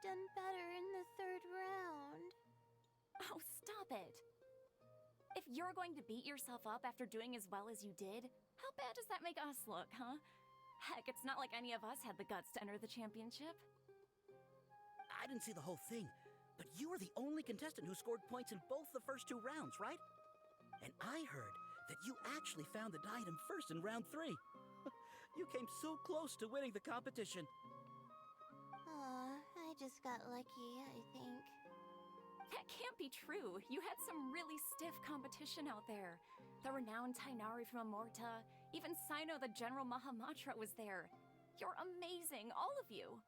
done better in the third round. Oh, stop it! If you're going to beat yourself up after doing as well as you did, how bad does that make us look, huh? Heck, it's not like any of us had the guts to enter the championship. I didn't see the whole thing, but you were the only contestant who scored points in both the first 2 rounds, right? And I heard that you actually found the diadem first in round 3. You came so close to winning the competition. Aw, I just got lucky, I think. That can't be true. You had some really stiff competition out there. The renowned Tainari from Amorta, even Sino the General Mahamatra was there. You're amazing, all of you.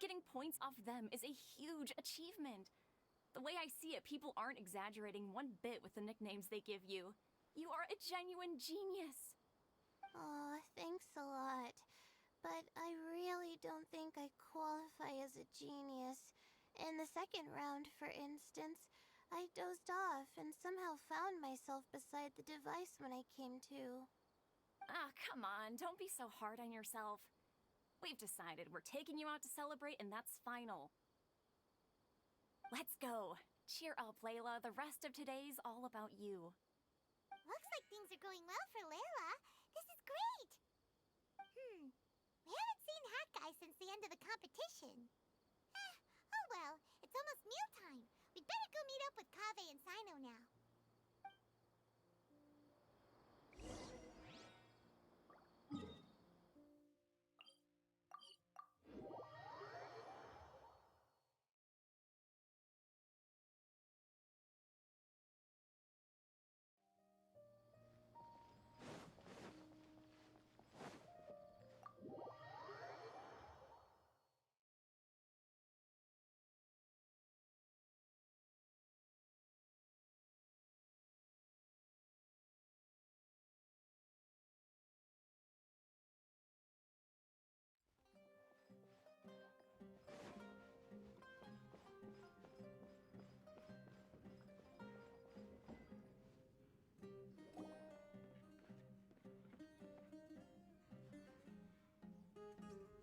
Getting points off them is a huge achievement. The way I see it, people aren't exaggerating one bit with the nicknames they give you. You are a genuine genius. Aw, thanks a lot. But I really don't think I qualify as a genius. In the second round, for instance, I dozed off and somehow found myself beside the device when I came to. Ah, come on, don't be so hard on yourself. We've decided we're taking you out to celebrate, and that's final. Let's go. Cheer up, Layla. The rest of today's all about you. Looks like things are going well for Layla. This is great! We haven't seen Hat Guy since the end of the competition. Oh well, it's almost mealtime. We'd better go meet up with Kaveh and Sino now.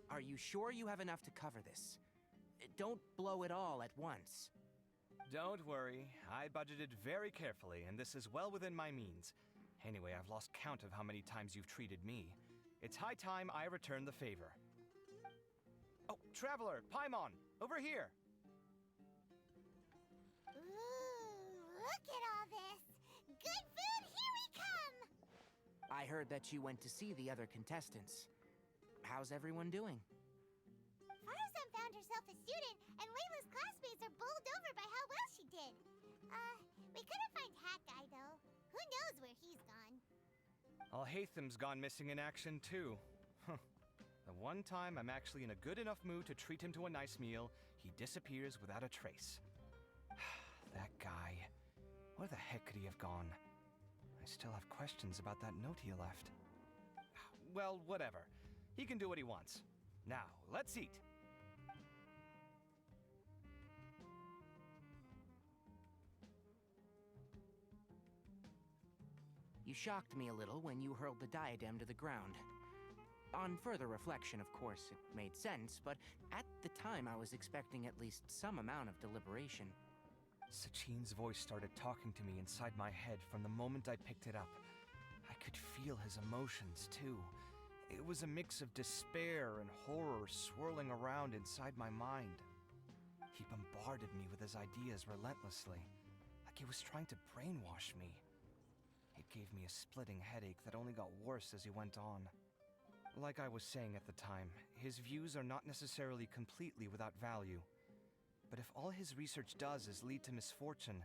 Are you sure you have enough to cover this? Don't blow it all at once. Don't worry. I budgeted very carefully, and this is well within my means. Anyway, I've lost count of how many times you've treated me. It's high time I return the favor. Oh, Traveler, Paimon, over here! Ooh, look at all this! Good food, here we come! I heard that you went to see the other contestants. How's everyone doing? Farazan found herself a student, and Layla's classmates are bowled over by how well she did. We couldn't find Hat Guy, though. Who knows where he's gone? Al-Haytham's gone missing in action, too. Huh. The one time I'm actually in a good enough mood to treat him to a nice meal, he disappears without a trace. That guy. Where the heck could he have gone? I still have questions about that note he left. Well, whatever. He can do what he wants. Now, let's eat. You shocked me a little when you hurled the diadem to the ground. On further reflection, of course, it made sense, but at the time I was expecting at least some amount of deliberation. Sachin's voice started talking to me inside my head from the moment I picked it up. I could feel his emotions, too. It was a mix of despair and horror swirling around inside my mind. He bombarded me with his ideas relentlessly, like he was trying to brainwash me. It gave me a splitting headache that only got worse as he went on. Like I was saying at the time, his views are not necessarily completely without value. But if all his research does is lead to misfortune,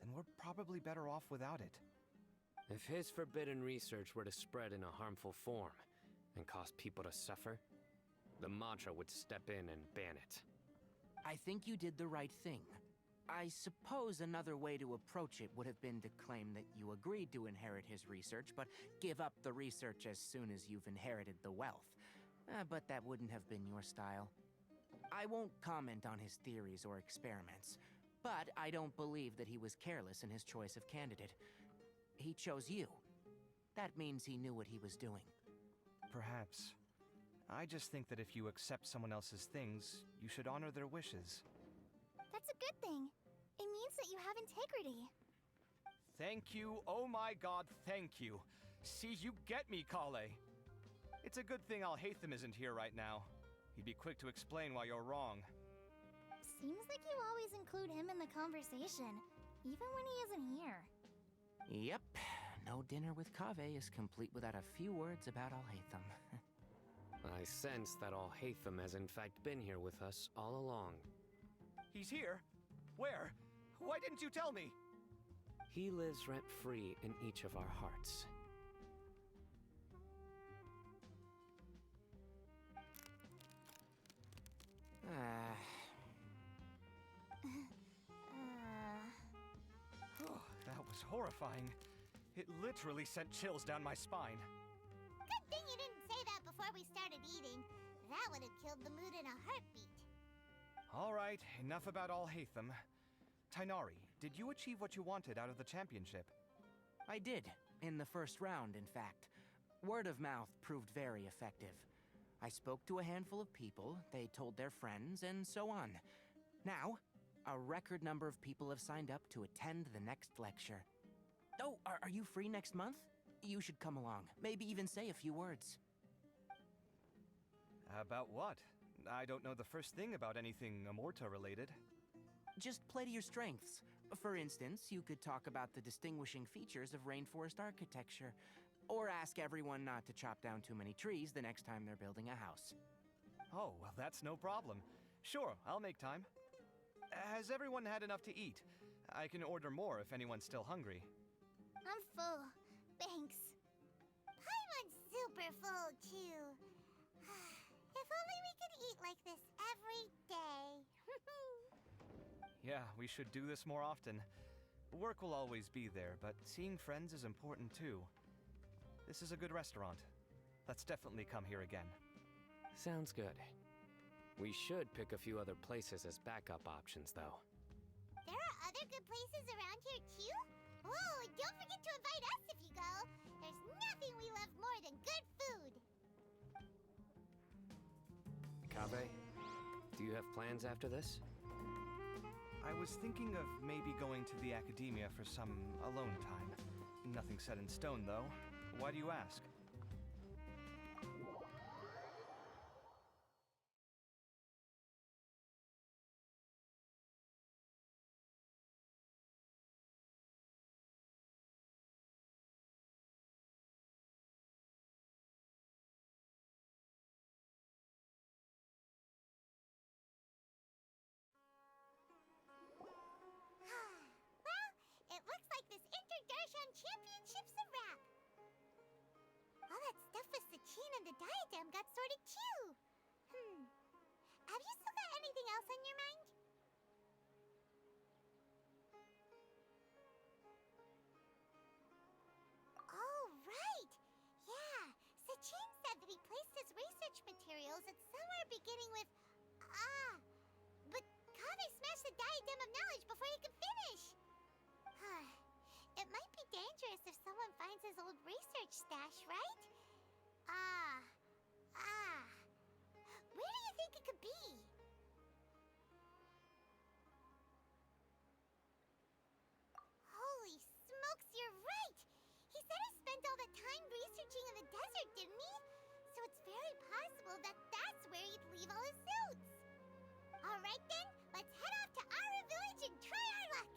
then we're probably better off without it. If his forbidden research were to spread in a harmful form and cause people to suffer, the Matra would step in and ban it. I think you did the right thing. I suppose another way to approach it would have been to claim that you agreed to inherit his research, but give up the research as soon as you've inherited the wealth. But that wouldn't have been your style. I won't comment on his theories or experiments, but I don't believe that he was careless in his choice of candidate. He chose you. That means he knew what he was doing. Perhaps. I just think that if you accept someone else's things, you should honor their wishes. That's a good thing. It means that you have integrity. Thank you, oh my god, thank you. See, you get me, Kale. It's a good thing Alhaitham isn't here right now. He'd be quick to explain why you're wrong. Seems like you always include him in the conversation, even when he isn't here. Yep, no dinner with Kaveh is complete without a few words about Alhaitham. I sense that Alhaitham has in fact been here with us all along. He's here? Where? Why didn't you tell me? He lives rent-free in each of our hearts. That was horrifying. It literally sent chills down my spine. Good thing you didn't say that before we started eating. That would have killed the mood in a heartbeat. All right, enough about Alhaitham. Tainari, did you achieve what you wanted out of the championship? I did, in the first round, in fact. Word of mouth proved very effective. I spoke to a handful of people, they told their friends, and so on. Now, a record number of people have signed up to attend the next lecture. Oh, are you free next month? You should come along, maybe even say a few words. About what? I don't know the first thing about anything Amorta-related. Just play to your strengths. For instance, you could talk about the distinguishing features of rainforest architecture, or ask everyone not to chop down too many trees the next time they're building a house. Oh, well, that's no problem. Sure, I'll make time. Has everyone had enough to eat? I can order more if anyone's still hungry. I'm full. Thanks. Paimon's super full, too. If only we could eat like this every day. Yeah, we should do this more often. Work will always be there, but seeing friends is important too. This is a good restaurant. Let's definitely come here again. Sounds good. We should pick a few other places as backup options, though. There are other good places around here, too? Oh, and don't forget to invite us if you go. There's nothing we love more than good food. Kabe, do you have plans after this? I was thinking of maybe going to the academia for some alone time. Nothing set in stone, though. Why do you ask? Well, it looks like this Inter-Darshan Championship's a wrap. All that stuff with Sachin and the diadem got sorted too. Have you still got anything else on your mind? Oh, right. Yeah, Sachin said that he placed his research materials at somewhere beginning with but Kaveh smashed the diadem of knowledge before he could finish. It might be dangerous if someone finds his old research stash, right? Where do you think it could be? Holy smokes, you're right! He said he spent all that time researching in the desert, didn't he? So it's very possible that that's where he'd leave all his suits. Alright then, let's head off to Ara Village and try our luck!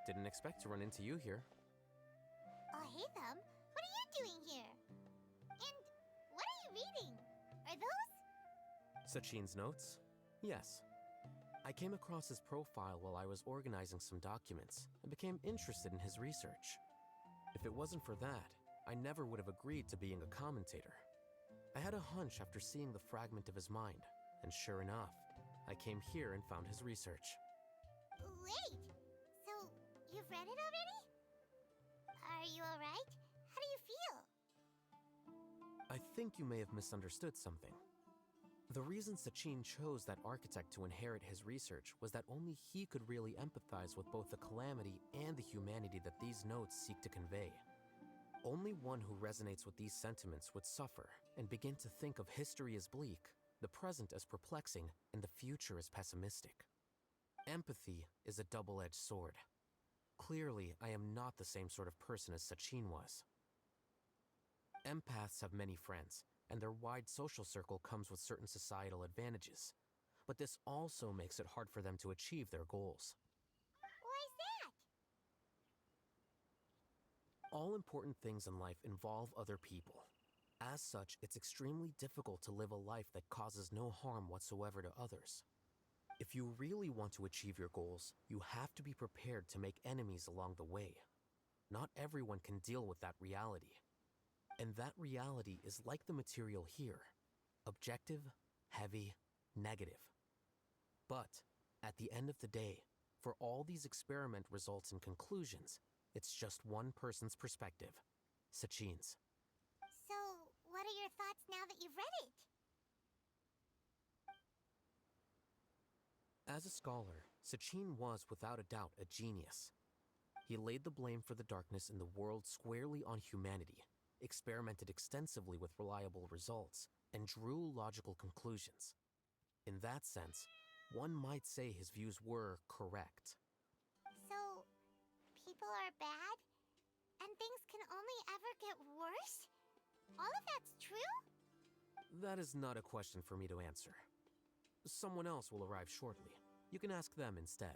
Didn't expect to run into you here. Oh, hey, Thumb. What are you doing here? And what are you reading? Are those? Sachin's notes? Yes. I came across his profile while I was organizing some documents and became interested in his research. If it wasn't for that, I never would have agreed to being a commentator. I had a hunch after seeing the fragment of his mind, and sure enough, I came here and found his research. Wait! So, you've read it already? Are you alright? How do you feel? I think you may have misunderstood something. The reason Sachin chose that architect to inherit his research was that only he could really empathize with both the calamity and the humanity that these notes seek to convey. Only one who resonates with these sentiments would suffer and begin to think of history as bleak, the present as perplexing, and the future as pessimistic. Empathy is a double-edged sword. Clearly, I am not the same sort of person as Sachin was. Empaths have many friends, and their wide social circle comes with certain societal advantages. But this also makes it hard for them to achieve their goals. Why's that? All important things in life involve other people. As such, it's extremely difficult to live a life that causes no harm whatsoever to others. If you really want to achieve your goals, you have to be prepared to make enemies along the way. Not everyone can deal with that reality. And that reality is like the material here. Objective, heavy, negative. But, at the end of the day, for all these experiment results and conclusions, it's just one person's perspective. Sachin's. So, what are your thoughts now that you've read it? As a scholar, Sachin was without a doubt a genius. He laid the blame for the darkness in the world squarely on humanity, experimented extensively with reliable results, and drew logical conclusions. In that sense, one might say his views were correct. So, people are bad? And things can only ever get worse? All of that's true? That is not a question for me to answer. Someone else will arrive shortly. You can ask them instead.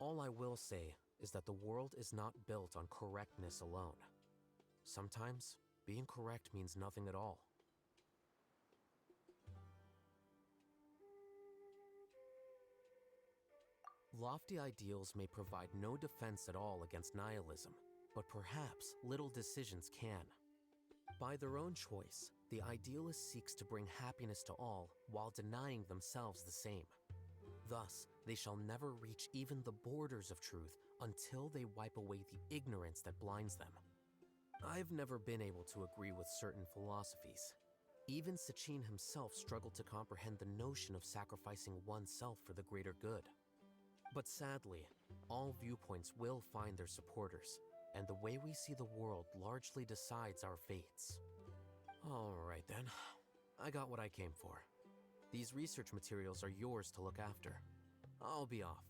All I will say is that the world is not built on correctness alone. Sometimes, being correct means nothing at all. Lofty ideals may provide no defense at all against nihilism, but perhaps little decisions can. By their own choice, the idealist seeks to bring happiness to all while denying themselves the same. Thus, they shall never reach even the borders of truth until they wipe away the ignorance that blinds them. I've never been able to agree with certain philosophies. Even Sachin himself struggled to comprehend the notion of sacrificing oneself for the greater good. But sadly, all viewpoints will find their supporters, and the way we see the world largely decides our fates. Alright then, I got what I came for. These research materials are yours to look after. I'll be off.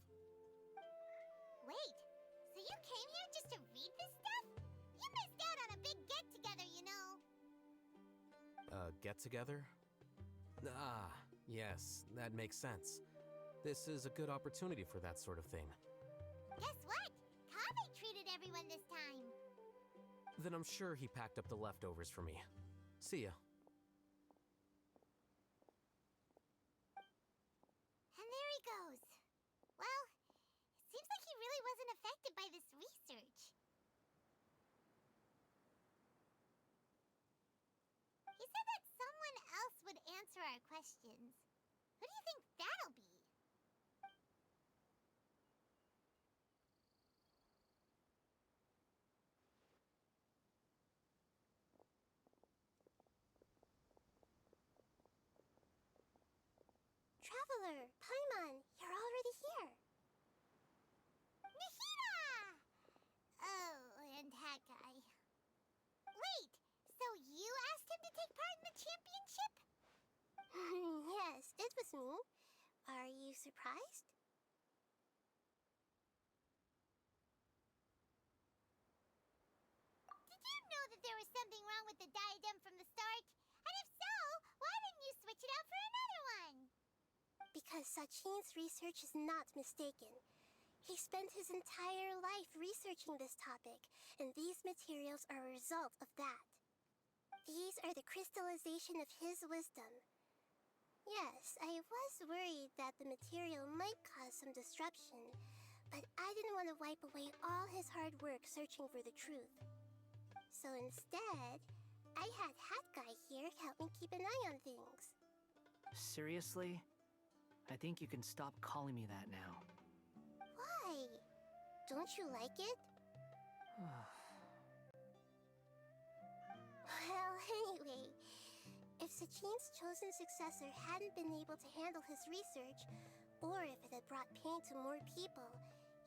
Wait, so you came here just to read this stuff? You missed out on a big get-together, you know. Get-together? Ah, yes, that makes sense. This is a good opportunity for that sort of thing. Guess what? Kaveh treated everyone this time. Then I'm sure he packed up the leftovers for me. See ya. And there he goes. Well, it seems like he really wasn't affected by this research. He said that someone else would answer our questions. Who do you think that'll be? Traveler, Paimon, you're already here. Nahida! Oh, and Hakai. Wait, so you asked him to take part in the championship? Yes, it was me. Are you surprised? Did you know that there was something wrong with the diadem from the start? And if so, why didn't you switch it out for another one? Because Sachin's research is not mistaken. He spent his entire life researching this topic, and these materials are a result of that. These are the crystallization of his wisdom. Yes, I was worried that the material might cause some disruption, but I didn't want to wipe away all his hard work searching for the truth. So instead, I had Hat Guy here help me keep an eye on things. Seriously? I think you can stop calling me that now. Why? Don't you like it? Well, anyway, if Sachin's chosen successor hadn't been able to handle his research, or if it had brought pain to more people,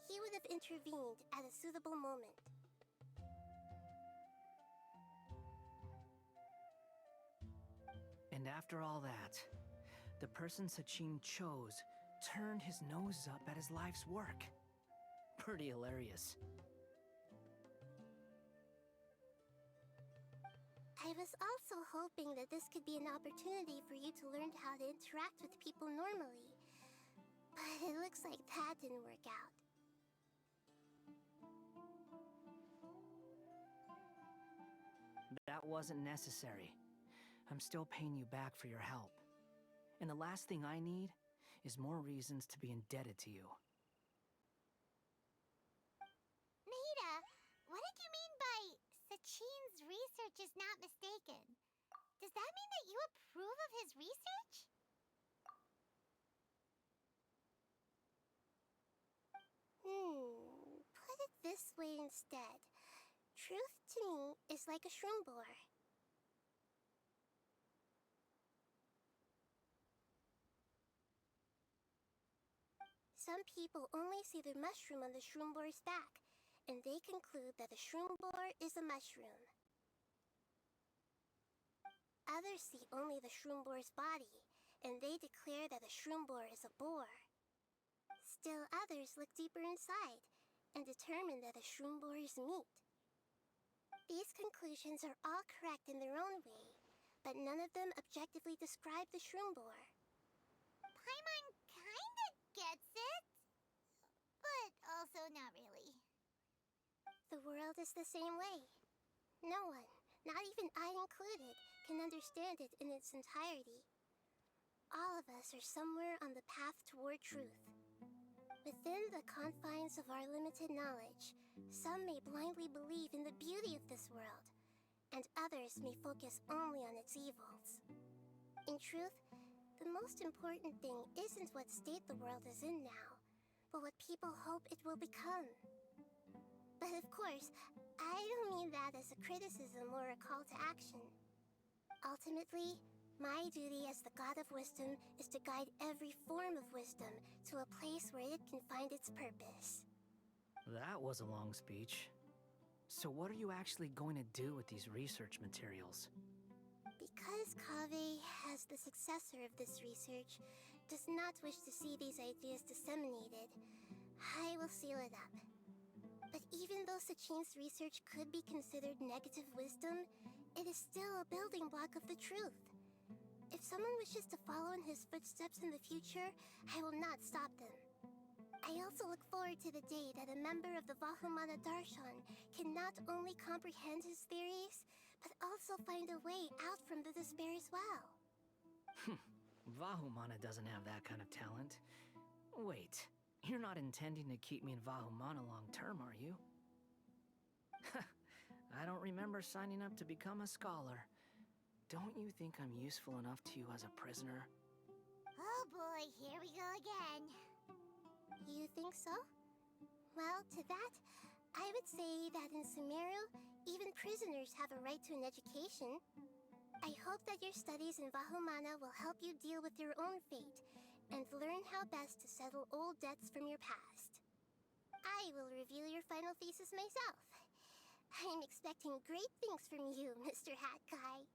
he would have intervened at a suitable moment. And after all that, the person Sachin chose turned his nose up at his life's work. Pretty hilarious. I was also hoping that this could be an opportunity for you to learn how to interact with people normally. But it looks like that didn't work out. That wasn't necessary. I'm still paying you back for your help. And the last thing I need is more reasons to be indebted to you. Maida, what did you mean by Sachin's research is not mistaken? Does that mean that you approve of his research? Put it this way instead. Truth to me is like a shroom boar. Some people only see the mushroom on the shroom boar's back, and they conclude that the shroom boar is a mushroom. Others see only the shroom boar's body, and they declare that the shroom boar is a boar. Still others look deeper inside, and determine that the shroom boar is meat. These conclusions are all correct in their own way, but none of them objectively describe the shroom boar. Paimon kinda gets it, but also not really. The world is the same way. No one, not even I included, can understand it in its entirety. All of us are somewhere on the path toward truth. Within the confines of our limited knowledge, some may blindly believe in the beauty of this world, and others may focus only on its evils. In truth, the most important thing isn't what state the world is in now, but what people hope it will become. But of course, I don't mean that as a criticism or a call to action. Ultimately, my duty as the God of Wisdom is to guide every form of wisdom to a place where it can find its purpose. That was a long speech. So what are you actually going to do with these research materials? Because Kaveh, as the successor of this research, does not wish to see these ideas disseminated, I will seal it up. But even though Sachin's research could be considered negative wisdom, it is still a building block of the truth. If someone wishes to follow in his footsteps in the future, I will not stop them. I also look forward to the day that a member of the Vahumana Darshan can not only comprehend his theories, but also find a way out from the despair as well. Vahumana doesn't have that kind of talent. Wait, you're not intending to keep me in Vahumana long term, are you? I don't remember signing up to become a scholar. Don't you think I'm useful enough to you as a prisoner? Oh boy, here we go again. You think so? Well, to that, I would say that in Sumeru, even prisoners have a right to an education. I hope that your studies in Vahumana will help you deal with your own fate, and learn how best to settle old debts from your past. I will review your final thesis myself. I'm expecting great things from you, Mr. Hat Guy.